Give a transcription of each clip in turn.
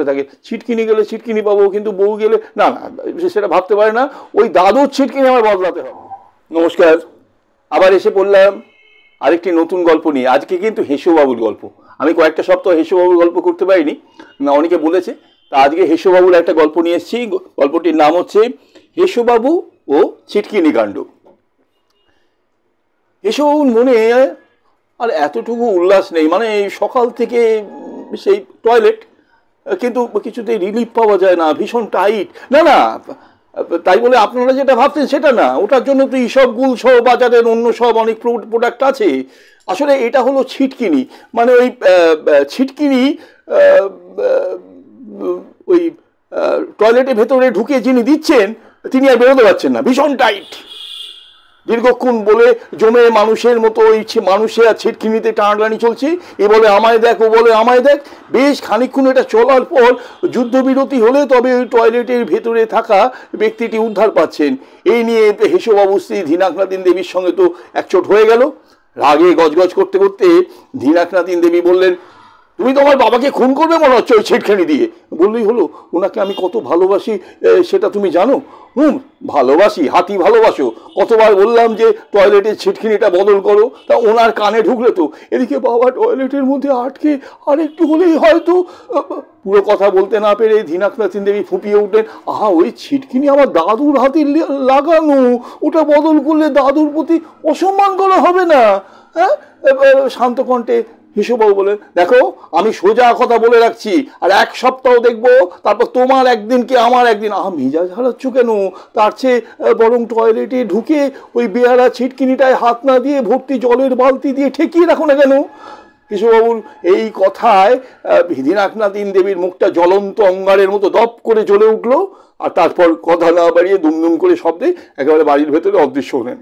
থাকে, ছিটকিনি গেলে ছিটকিনি পাবো, কিন্তু বউ গেলে না না, সেটা ভাবতে পারে না। ওই দাদুর ছিটকিনি আমার বদলাতে হবে। নমস্কার, আবার এসে পড়লাম আরেকটি নতুন গল্প নিয়ে। আজকে কিন্তু হেসোবাবুর গল্প। আমি কয়েকটা সপ্তাহ হেসোবাবুর গল্প করতে পারিনি, না অনেকে বলেছে, তা আজকে হেসোবাবুর একটা গল্প নিয়ে এসেছি। গল্পটির নাম হচ্ছে হেসোবাবু ও ছিটকিনি কাণ্ড। হেসোবাবুর মনে আর এতটুকু উল্লাস নেই, মানে সকাল থেকে সেই টয়লেট, কিন্তু কিছুতেই রিলিফ পাওয়া যায় না, ভীষণ টাইট। না না, তাই বলে আপনারা যেটা ভাবছেন সেটা না, ওটার জন্য তো এইসব গুলসহ বাজারের অন্য সব অনেক প্রোডাক্ট আছে। আসলে এটা হলো ছিটকিনি, মানে ওই ছিটকিনি ওই টয়লেটের ভেতরে ঢুকে যিনি দিচ্ছেন তিনি আর বেরোতে পারছেন না, ভীষণ টাইট। দীর্ঘক্ষণ বলে জমে মানুষের মতো ওই মানুষে আর ছিটকিনিতে টানাটানি চলছে, এ বলে আমায় দেখ, ও বলে আমায় দেখ। বেশ খানিকক্ষণ এটা চলার পর যুদ্ধবিরতি হলে তবে ওই টয়লেটের ভেতরে থাকা ব্যক্তিটি উদ্ধার পাচ্ছেন। এই নিয়ে হেসোবাবু স্ত্রী ধীনাকনাতিন দেবীর সঙ্গে তো একচোট হয়ে গেল। রাগে গজগজ করতে করতে ধীনাকনাতিন দেবী বললেন, তুমি তো আমার বাবাকে খুন করবে মনে হচ্ছে ওই ছিটখানি দিয়ে। বললেই হলো, ওনাকে আমি কত ভালোবাসি সেটা তুমি জানো? ভালোবাসি, হাতি ভালোবাসো। কতবার বললাম যে টয়লেটের ছিটকিনিটা বদল করো, তা ওনার কানে ঢুকলে তো। এদিকে বাবা টয়লেটের মধ্যে আটকে আর একটু হলেই হয়তো। পুরো কথা বলতে না পেরে ধীনাকনাতিন দেবী ফুঁপিয়ে উঠলেন, আহা, ওই ছিটকিনি আমার দাদুর হাতে লাগানো, ওটা বদল করলে দাদুর প্রতি অসম্মান করা হবে না? হ্যাঁ, শান্ত কণ্ঠে হেসোবাবু বলেন, দেখো আমি সোজা কথা বলে রাখছি, আর এক সপ্তাহ দেখবো, তারপর তোমার একদিন কি আমার একদিন। মেজাজ হারাচ্ছ কেন? তার চেয়ে বরং টয়লেটে ঢুকে ওই বেহারা ছিটকিনিটায় হাত না দিয়ে ভর্তি জলের বালতি দিয়ে ঠেকিয়ে রাখো না কেন? হেসোবাবুর এই কথায় ধীনাকনাতিন দেবীর মুখটা জ্বলন্ত অঙ্গারের মতো দপ করে জ্বলে উঠলো, আর তারপর কথা না বাড়িয়ে দুমদুম করে শব্দে একেবারে বাড়ির ভেতরে অদৃশ্য হলেন।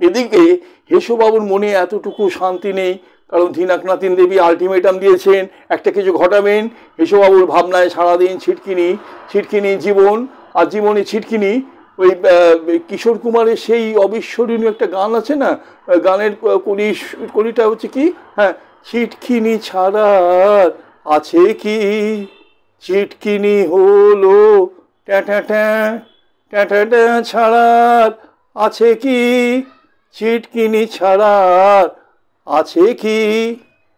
এদিকে হেসোবাবুর মনে এতটুকু শান্তি নেই, কারণ ধীনাকনাতিন দেবী আলটিমেটাম দিয়েছেন, একটা কিছু ঘটাবেন। হেসোবাবুর ভাবনায় সারাদিন ছিটকিনি, ছিটকিনি জীবন, আর জীবনে ছিটকিনি। ওই কিশোর কুমারের সেই অবিস্মরণীয় একটা গান আছে না, গানের কলিটা হচ্ছে কি, হ্যাঁ, ছিটকিনি ছাড়ার আছে কি, ছিটকিনি হলো ট্যাঁ ট্যাঁ ছাড়ার আছে কি, ছিটকিনি ছাড়ার আছে কি,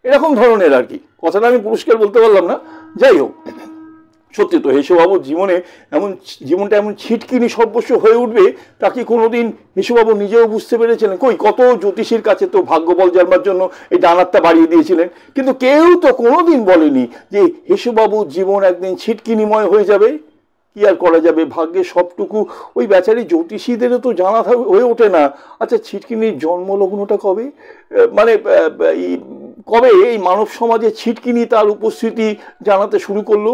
এরকম ধরনের আর কি। কথাটা আমি পুরস্কার বলতে পারলাম না। যাই হোক, সত্যি তো হেসোবাবুর জীবনটা এমন ছিটকিনি সর্বস্ব হয়ে উঠবে তা কি কোনোদিন হেসোবাবু নিজেও বুঝতে পেরেছিলেন? কত জ্যোতিষীর কাছে তো ভাগ্যবল জানবার জন্য এই ডানারটা বাড়িয়ে দিয়েছিলেন, কিন্তু কেউ তো কোনোদিন বলেনি যে হেসোবাবুর জীবন একদিন ছিটকিনিময় হয়ে যাবে। কি আর করা যাবে, ভাগ্যে সবটুকু ওই বেচারি জ্যোতিষীদেরও তো জানা হয়ে ওঠে না। আচ্ছা, ছিটকিনির জন্মলগ্নটা কবে, মানে কবে এই মানব সমাজে ছিটকিনি তার উপস্থিতি জানাতে শুরু করলো?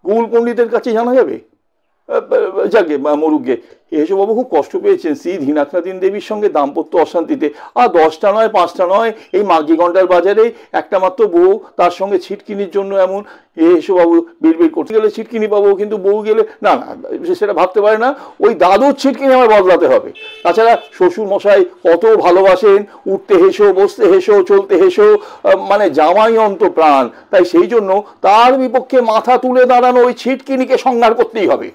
গুগল পণ্ডিতের কাছে জানা যাবে? যাকে মরুগে। হেসোবাবু খুব কষ্ট পেয়েছেন শ্রী ধীনাকনাতিন দেবীর সঙ্গে দাম্পত্য অশান্তিতে। আর 10টা নয় 5টা নয়, এই মাঘী ঘন্টার বাজারে একটা মাত্র বউ, তার সঙ্গে ছিটকিনির জন্য এমন হেসোবাবু বিড়বিড় করতে গেলে ছিটকিনি পাবো, কিন্তু বউ গেলে না না, সেটা ভাবতে পারে না। ওই দাদুর ছিটকিনি আমার বদলাতে হবে। তাছাড়া শ্বশুর মশাই কত ভালোবাসেন, উঠতে হেসো, বসতে হেসো, চলতে হেসো, মানে জামাই অন্ত প্রাণ। তাই সেই জন্য তার বিপক্ষে মাথা তুলে দাঁড়ানো ওই ছিটকিনিকে সংহার করতেই হবে।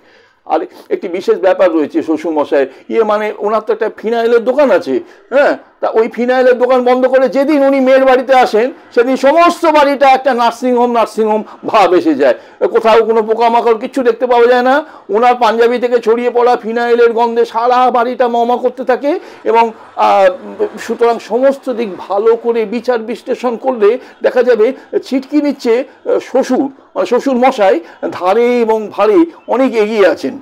আর একটি বিশেষ ব্যাপার রয়েছে শ্বশুরমশাই, মানে ওনার তো একটা ফিনাইলের দোকান আছে, হ্যাঁ, তা ওই ফিনাইলের দোকান বন্ধ করে যেদিন উনি মেয়ের বাড়িতে আসেন সেদিন সমস্ত বাড়িটা একটা নার্সিংহোম ভাব এসে যায়। কোথাও কোনো পোকামাকড় কিচ্ছু দেখতে পাওয়া যায় না। ওনার পাঞ্জাবি থেকে ছড়িয়ে পড়া ফিনাইলের গন্ধে সারা বাড়িটা মমা করতে থাকে। এবং সুতরাং সমস্ত দিক ভালো করে বিচার বিশ্লেষণ করলে দেখা যাবে ছিটকি নিচ্ছে শ্বশুর, মানে শ্বশুর মশাই ধারে এবং ভারে অনেক এগিয়ে আছেন।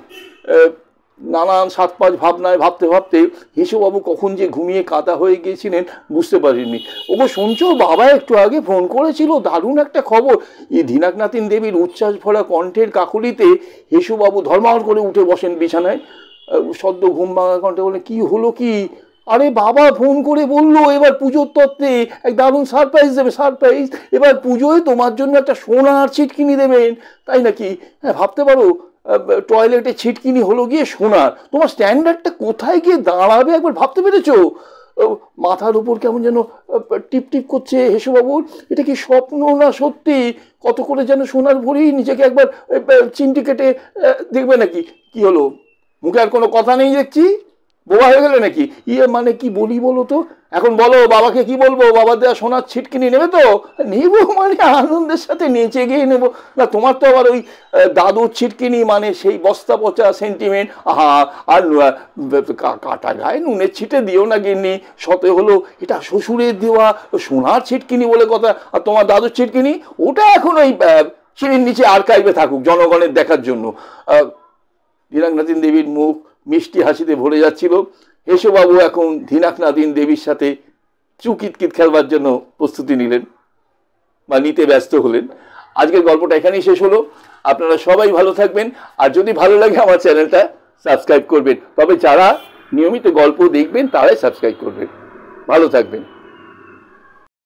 নানান সাত পাঁচ ভাবনায় ভাবতে ভাবতে হেসোবাবু কখন যে ঘুমিয়ে কাতা হয়ে গিয়েছিলেন বুঝতে পারেননি। ওগো শুনছো, বাবা একটু আগে ফোন করেছিল, দারুণ একটা খবর। এই ধীনাকনাতিন দেবীর উচ্ছ্বাস ভরা কণ্ঠের কাকলিতে হেসোবাবু ধর্মার করে উঠে বসেন বিছানায়। সদ্য ঘুম ভাঙা কণ্ঠে বলে, কি হলো কি? আরে বাবা ফোন করে বললো এবার পুজোর তত্ত্বে এক দারুণ সারপ্রাইজ দেবে, সারপ্রাইজ। এবার পুজোয় তোমার জন্য একটা সোনার ছিটকিনি দেবেন। তাই নাকি? হ্যাঁ, ভাবতে পারো, টয়লেটে ছিটকিনি হলো গিয়ে সোনার। তোমার স্ট্যান্ডার্ডটা কোথায় গিয়ে দাঁড়াবে একবার ভাবতে পেরেছো? মাথার উপর কেমন যেন টিপ টিপ করছে হেসুবাবুর। এটা কি স্বপ্ন না সত্যি? কত করে যেন সোনার ভরি, নিজেকে একবার চিমটি কেটে দেখবে নাকি। কি হলো, মুখে আর কোনো কথা নেই দেখছি? বোবা হয়ে গেলে নাকি? মানে কি বলি বলো তো? এখন বলো বাবাকে কি বলবো? বাবার দেওয়া সোনার ছিটকিনি নেবে তো? নেবো মানে আনন্দের সাথে নেচে গিয়ে নেবো না। তোমার তো আবার ওই দাদুর ছিটকিনি মানে সেই বস্তা পচা সেন্টিমেন্ট। আর কাটা গায়ে নুনের ছিটে দিও না গিন্নি, শতে হলো এটা শ্বশুরের দেওয়া সোনার ছিটকিনি বলে কথা। আর তোমার দাদুর ছিটকিনি ওটা এখন ওই সিঁড়ির নিচে আর্কাইভে থাকুক জনগণের দেখার জন্য। ধীরাংনাথিন দেবীর মুখ মিষ্টি হাসিতে ভরে যাচ্ছিল। হেসুবাবু এখন ধীরাংনাথিন দেবীর সাথে চুকিতকিত খেলবার জন্য প্রস্তুতি নিলেন বা নিতে ব্যস্ত হলেন। আজকের গল্পটা এখানেই শেষ হলো। আপনারা সবাই ভালো থাকবেন, আর যদি ভালো লাগে আমার চ্যানেলটা সাবস্ক্রাইব করবেন। তবে যারা নিয়মিত গল্প দেখবেন তারাই সাবস্ক্রাইব করবেন। ভালো থাকবেন।